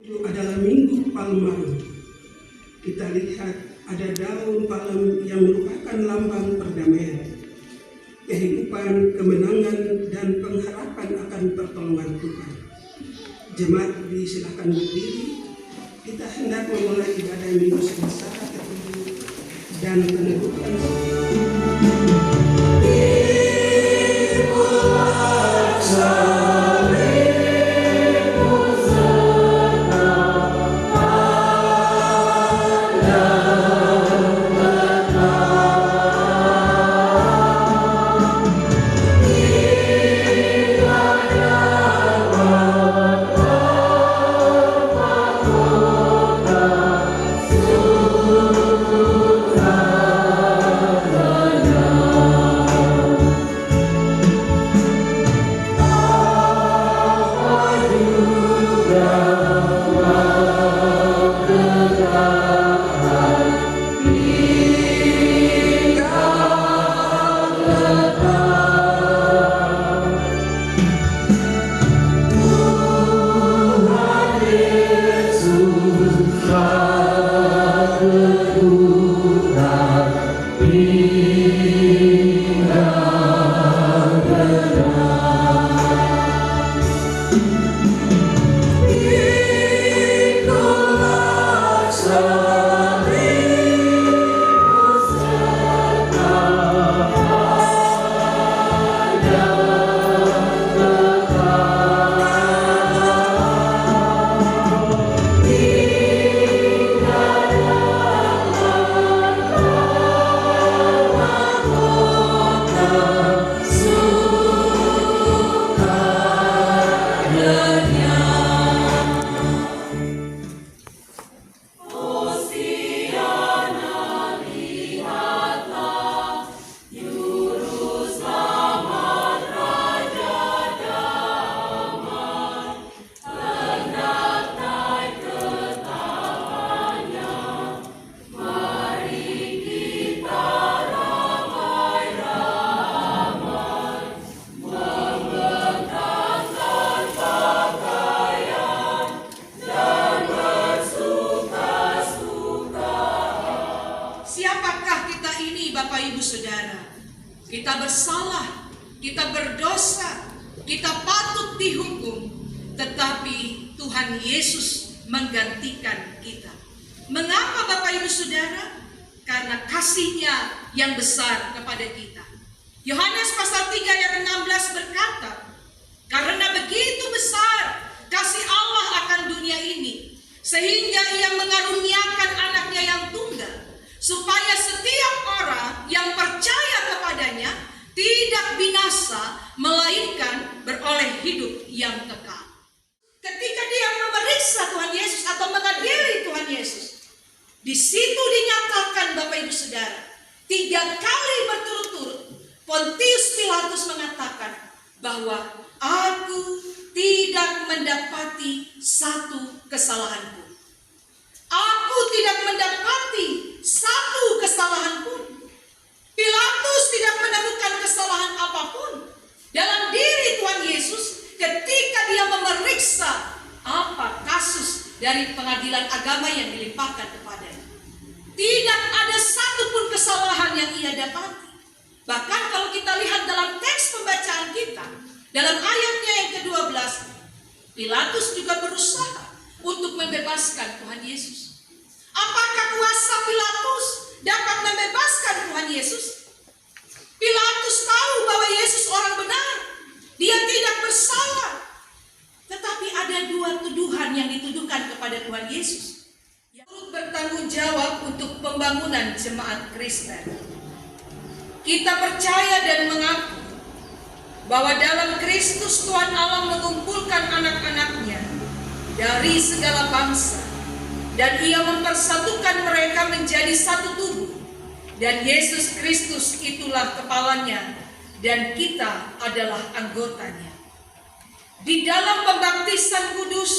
Itu adalah Minggu Palma. Kita lihat ada daun palem yang merupakan lambang perdamaian, kehidupan, kemenangan, dan pengharapan akan pertolongan Tuhan. Jemaat disilakan berdiri. Kita hendak memulai ibadah Minggu Sementara ke-7 dan peneguhan. Kita bersalah, kita berdosa, kita patut dihukum, tetapi Tuhan Yesus menggantikan kita. Mengapa Bapak Ibu Saudara? Karena kasih-Nya yang besar kepada kita. Yohanes pasal 3 ayat 16 berkata, karena begitu besar kasih Allah akan dunia ini, sehingga Ia mengaruniakan anaknya yang tunggal, supaya setiap orang yang percaya kepadanya tidak binasa, melainkan beroleh hidup yang kekal. Ketika dia memeriksa Tuhan Yesus atau mengadili Tuhan Yesus, di situ dinyatakan Bapak Ibu Saudara, 3 kali berturut-turut Pontius Pilatus mengatakan bahwa aku tidak mendapati satu kesalahan pun. Aku tidak mendapati satu kesalahan pun. Pilatus tidak menemukan kesalahan apapun dalam diri Tuhan Yesus ketika dia memeriksa apa kasus dari pengadilan agama yang dilimpahkan kepadanya. Tidak ada satupun kesalahan yang ia dapati. Bahkan kalau kita lihat dalam teks pembacaan kita, dalam ayatnya yang ke-12, Pilatus juga berusaha untuk membebaskan Tuhan Yesus. Apakah kuasa Pilatus dapat membebaskan Tuhan Yesus? Pilatus tahu bahwa Yesus orang benar. Dia tidak bersalah. Tetapi ada 2 tuduhan yang dituduhkan kepada Tuhan Yesus. Yang turut bertanggung jawab untuk pembangunan jemaat Kristen. Kita percaya dan mengaku bahwa dalam Kristus Tuhan Allah mengumpulkan anak-anaknya dari segala bangsa, dan Ia mempersatukan mereka menjadi satu tubuh, dan Yesus Kristus itulah kepalanya, dan kita adalah anggotanya. Di dalam pembaptisan kudus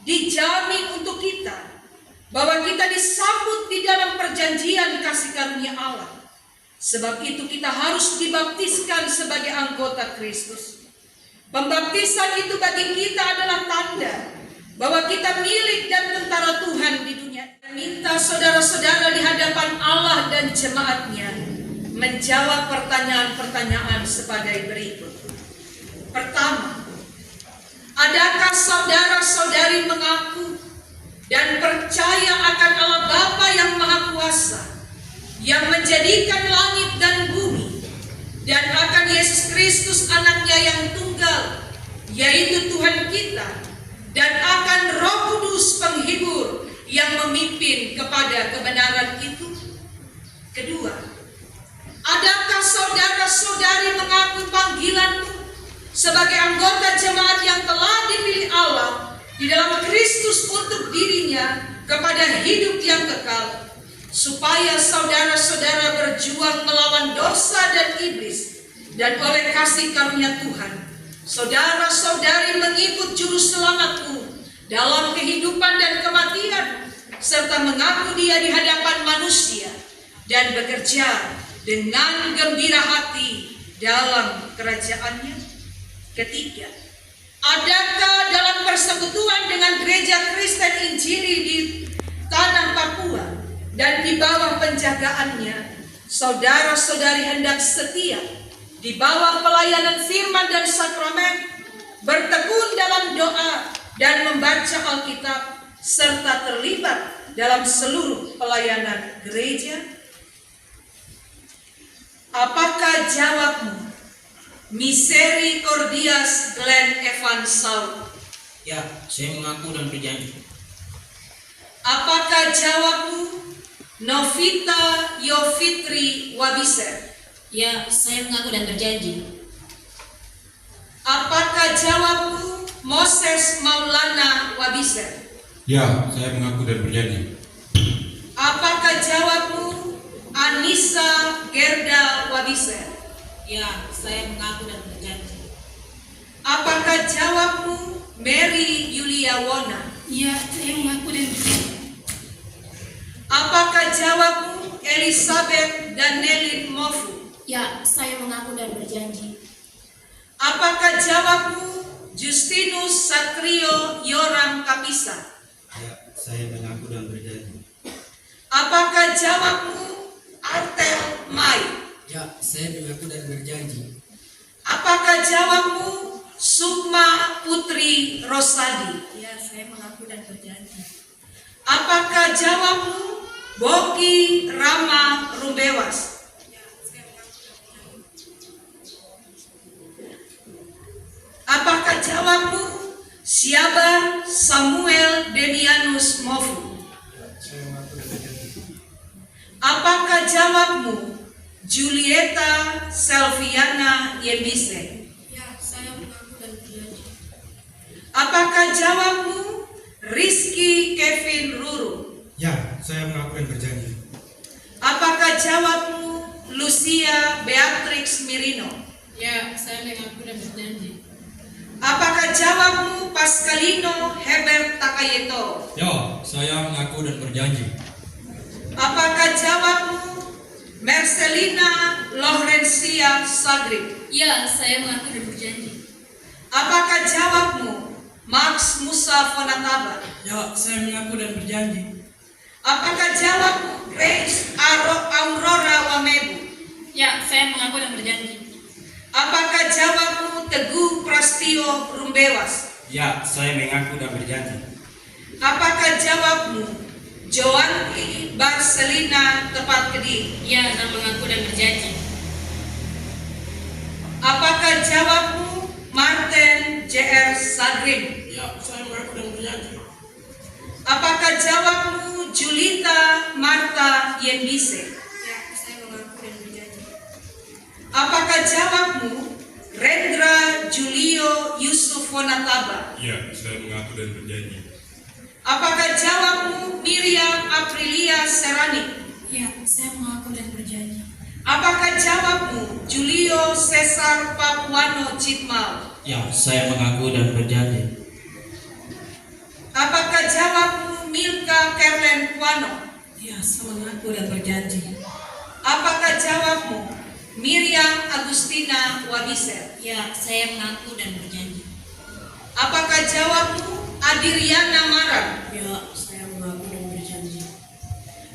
dijamin untuk kita bahwa kita disambut di dalam perjanjian kasih karunia Allah. Sebab itu kita harus dibaptiskan sebagai anggota Kristus. Pembaptisan itu bagi kita adalah tanda bahwa kita milik dan tentara Tuhan di dunia. Minta saudara-saudara di hadapan Allah dan jemaatnya menjawab pertanyaan-pertanyaan sebagai berikut. Pertama, adakah saudara-saudari mengaku dan percaya akan Allah Bapa yang Maha Kuasa, yang menjadikan langit dan bumi, dan akan Yesus Kristus anaknya yang tunggal, yaitu Tuhan kita, dan akan Roh Kudus penghibur yang memimpin kepada kebenaran itu? Kedua, adakah saudara-saudari mengaku panggilanmu sebagai anggota jemaat yang telah dipilih Allah di dalam Kristus untuk dirinya kepada hidup yang kekal, supaya saudara-saudara berjuang melawan dosa dan iblis, dan oleh kasih karunia Tuhan, saudara-saudari mengikut juru selamatmu dalam kehidupan dan kematian, serta mengaku dia di hadapan manusia, dan bekerja dengan gembira hati dalam kerajaannya. Ketiga, adakah dalam persekutuan dengan gereja Kristen Injili di tanah Papua dan di bawah penjagaannya, saudara-saudari hendak setia di bawah pelayanan firman dan sakramen, bertekun dalam doa dan membaca Alkitab, serta terlibat dalam seluruh pelayanan gereja? Apakah jawabmu? Misericordias Glenn Evan Saul. Ya, saya mengaku dan berjanji. Apakah jawabmu? Novita Yofitri Wabiser. Ya, saya mengaku dan berjanji. Apakah jawabmu? Moses Maulana Wabiser. Ya, saya mengaku dan berjanji. Apakah jawabmu? Anissa Gerda Wabiser. Ya, saya mengaku dan berjanji. Apakah jawabmu? Mary Yulia Wona. Ya, saya mengaku dan berjanji. Apakah jawabmu? Elizabeth Danelin Mofu. Ya, saya mengaku dan berjanji. Apakah jawabmu? Justinus Satrio Yoram Kapisa. Ya, saya mengaku dan berjanji. Apakah jawabmu? Artel Mai. Ya, saya mengaku dan berjanji. Apakah jawabmu? Sukma Putri Rosadi. Ya, saya mengaku dan berjanji. Apakah jawabmu? Boki Rama Rumbewas. Ya, saya mengaku dan berjanji. Apakah jawabmu? Siaba Samuel Demianus Mofu. Ya, saya mengaku dan berjanji. Apakah jawabmu? Julieta Selviana Yembise. Ya, saya mengaku dan berjanji. Apakah jawabmu? Rizky Kevin Ruru. Ya, saya mengaku dan berjanji. Apakah jawabmu? Lucia Beatrix Mirino. Ya, saya mengaku dan berjanji. Apakah jawabmu? Pascalino Herbert Takayeto. Ya, saya mengaku dan berjanji. Apakah jawabmu? Marcelina Laurencia Sagrib. Ya, saya mengaku dan berjanji. Apakah jawabmu? Max Musa Fonataba. Ya, saya mengaku dan berjanji. Apakah jawabmu? Grace Aurora Wamebu. Ya, saya mengaku dan berjanji. Apakah jawabmu? Teguh Prastio Rumbewas. Ya, saya mengaku dan berjanji. Apakah jawabmu? Joanti Barcelina Tepat Kediri. Ya, saya mengaku dan berjanji. Apakah jawabmu? Martin JR Sagrin. Ya, saya mengaku dan berjanji. Apakah jawabmu? Julita Marta Yembise. Ya, saya mengaku dan berjanji. Apakah jawabmu? Rendra Julio Yusuf Fonataba. Ya, saya mengaku dan berjanji. Apakah jawabmu? Miriam Aprilia Serani. Ya, saya mengaku dan berjanji. Apakah jawabmu? Julio Cesar Papuano Citmal. Ya, saya mengaku dan berjanji. Apakah jawabmu? Milka Kerlen Puano. Ya, saya mengaku dan berjanji. Apakah jawabmu? Miriam Agustina Wabiser. Ya, saya mengaku dan berjanji. Apakah jawabmu? Adriana Maran? Ya, saya mengaku dan berjanji.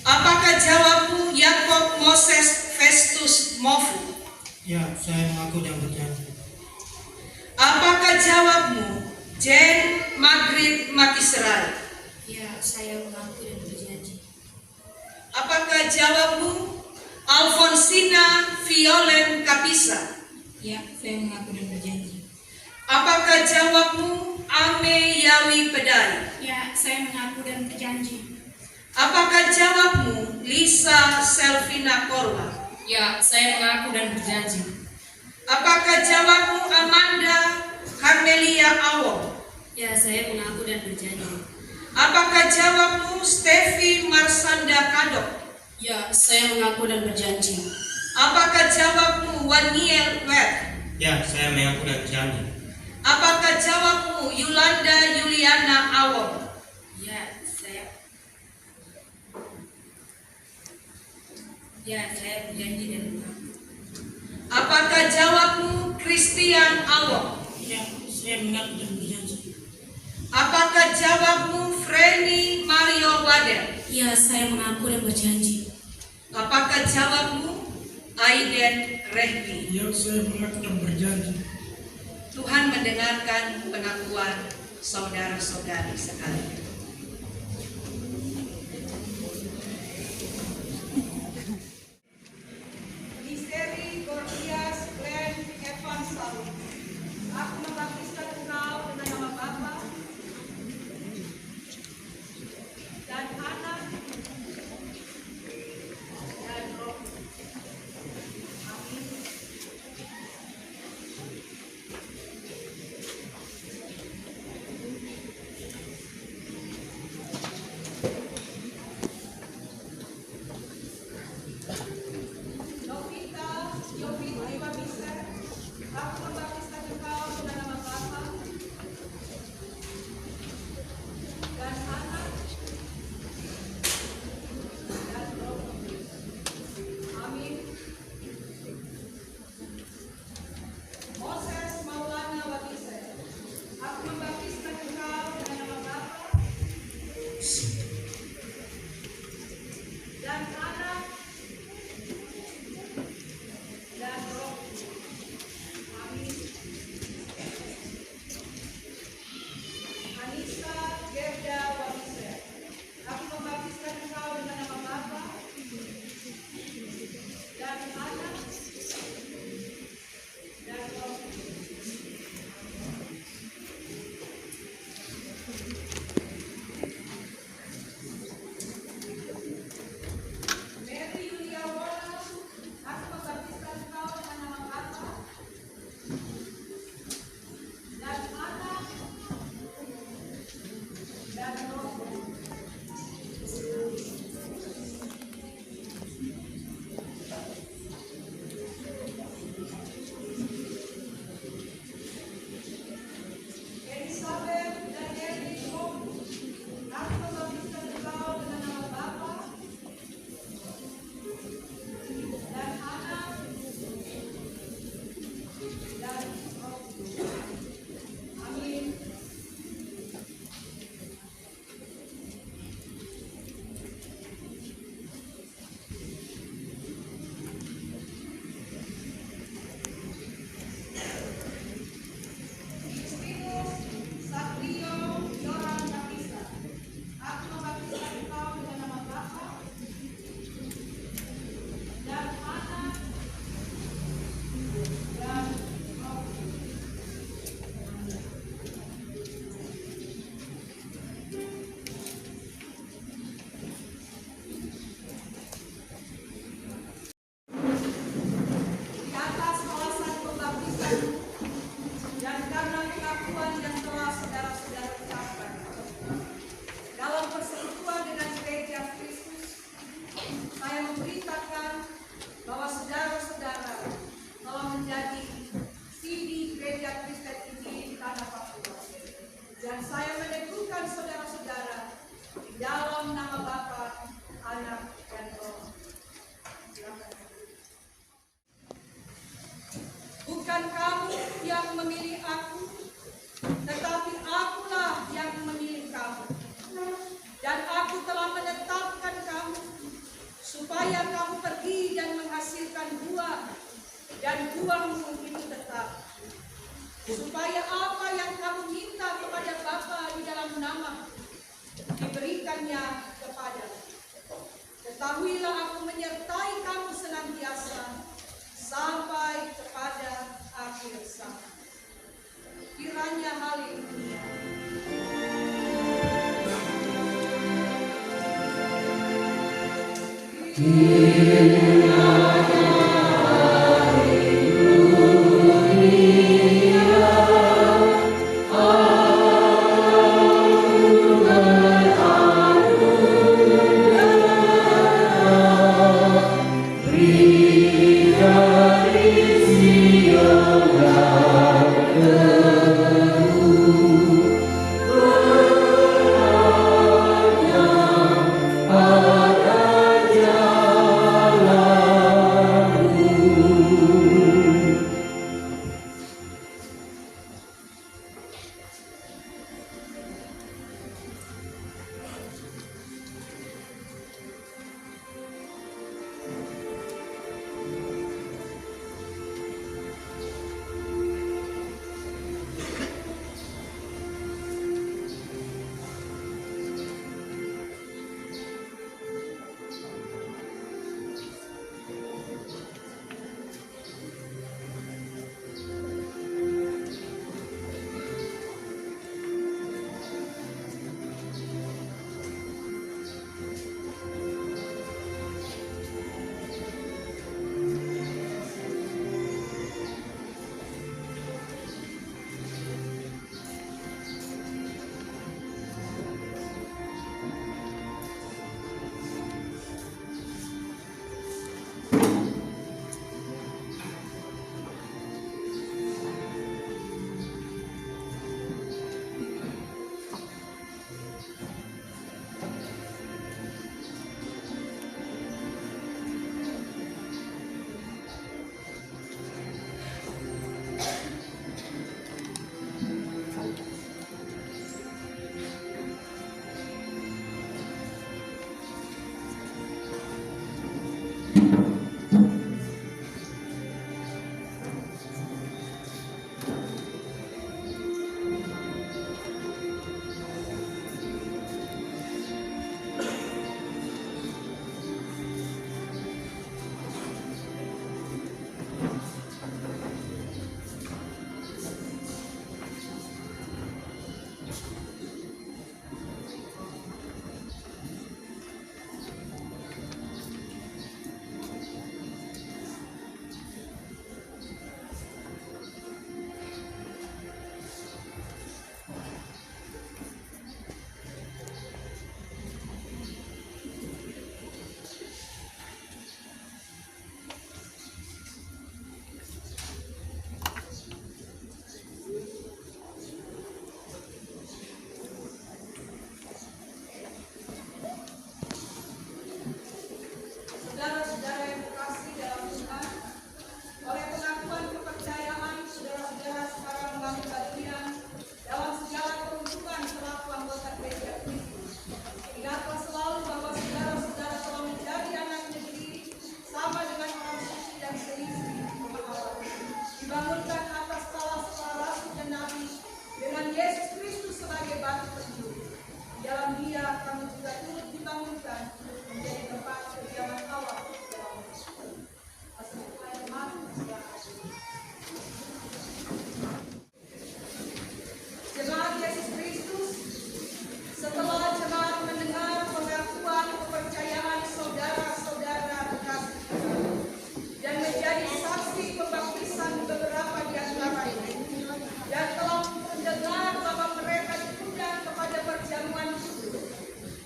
Apakah jawabmu Yakob Moses Festus Mofu? Ya, saya mengaku dan berjanji. Apakah jawabmu Jane Margaret Matisrai? Ya, saya mengaku dan berjanji. Apakah jawabmu Alfonsina Violen Kapisa? Ya, saya mengaku dan berjanji. Apakah jawabmu Ame Yawi Pedai? Ya, saya mengaku dan berjanji. Apakah jawabmu Lisa Selvina Korwa? Ya, saya mengaku dan berjanji. Apakah jawabmu Amanda Carmelia Awong? Ya, saya mengaku dan berjanji. Apakah jawabmu Stevi Marsanda Kadok? Ya, saya mengaku dan berjanji. Apakah jawabmu Waniel Webb? Ya, saya mengaku dan berjanji. Apakah jawabmu Yulanda Yuliana Awong? saya berjanji dan mengaku. Apakah jawabmu Christian Awong? Ya, saya mengaku dan berjanji. Apakah jawabmu Frenny Mario Wadel? Ya, saya mengaku dan berjanji. Apakah jawabmu Aiden Rehmi? Ya, saya mengaku dan berjanji. Tuhan mendengarkan pengakuan saudara-saudari sekalian. Misteri Gordias Glenn Evan Saul. Aku membaptiskan engkau dengan nama Bapa dan Anak dan Roh. Amin. Bukan kamu yang memilih aku, tetapi akulah yang memilih dan menghasilkan buah, dan buahmu itu tetap. Supaya apa yang kamu minta kepada Bapa di dalam nama, diberikannya kepada. Ketahuilah aku menyertai kamu senantiasa sampai kepada akhir zaman. Kiranya haleluya.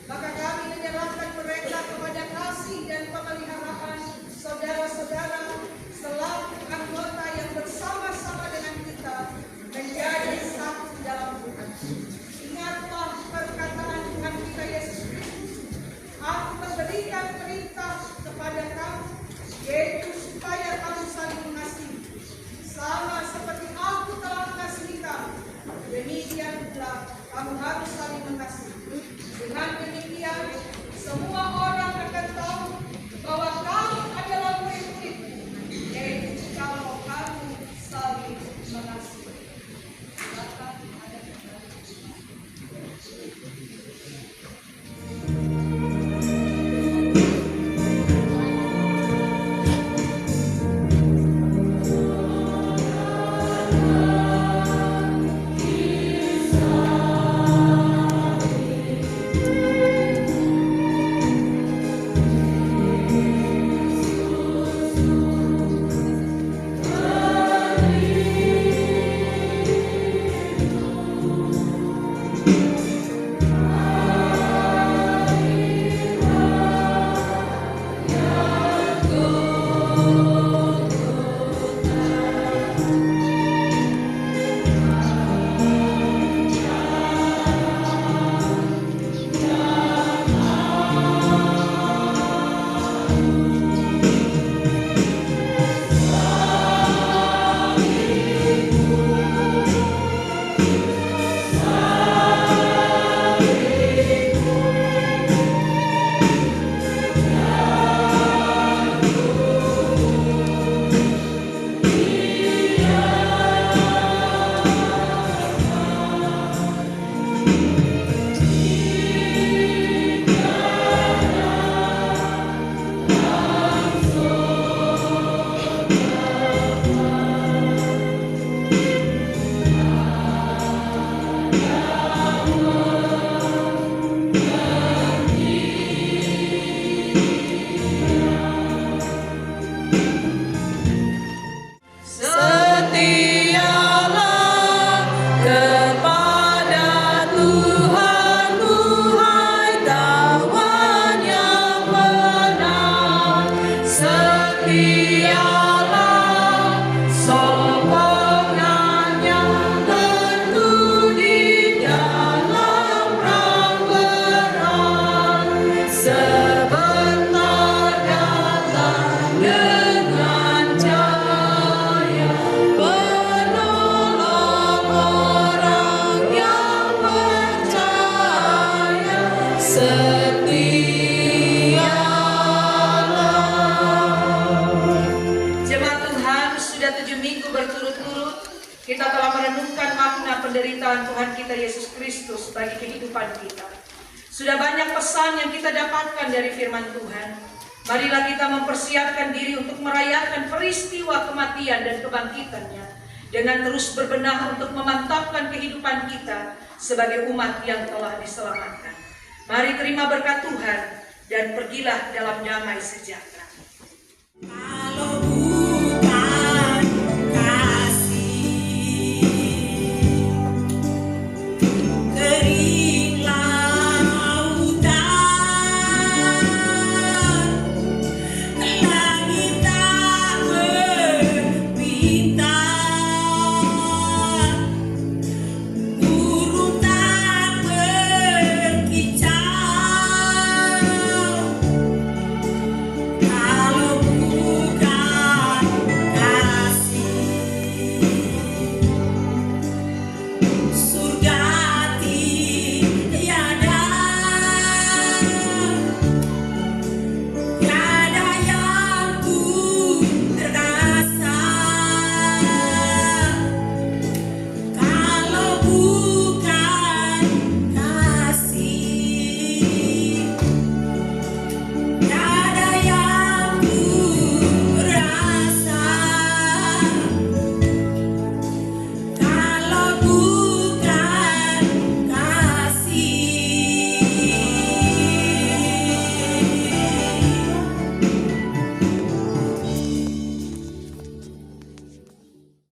Maka kami menyerahkan mereka Jemaat Tuhan, sudah 7 minggu berturut-turut kita telah merenungkan makna penderitaan Tuhan kita Yesus Kristus bagi kehidupan kita. Sudah banyak pesan yang kita dapatkan dari firman Tuhan. Marilah kita mempersiapkan diri untuk merayakan peristiwa kematian dan kebangkitannya dengan terus berbenah untuk memantapkan kehidupan kita sebagai umat yang telah diselamatkan. Mari terima berkat Tuhan dan pergilah dalam damai sejahtera.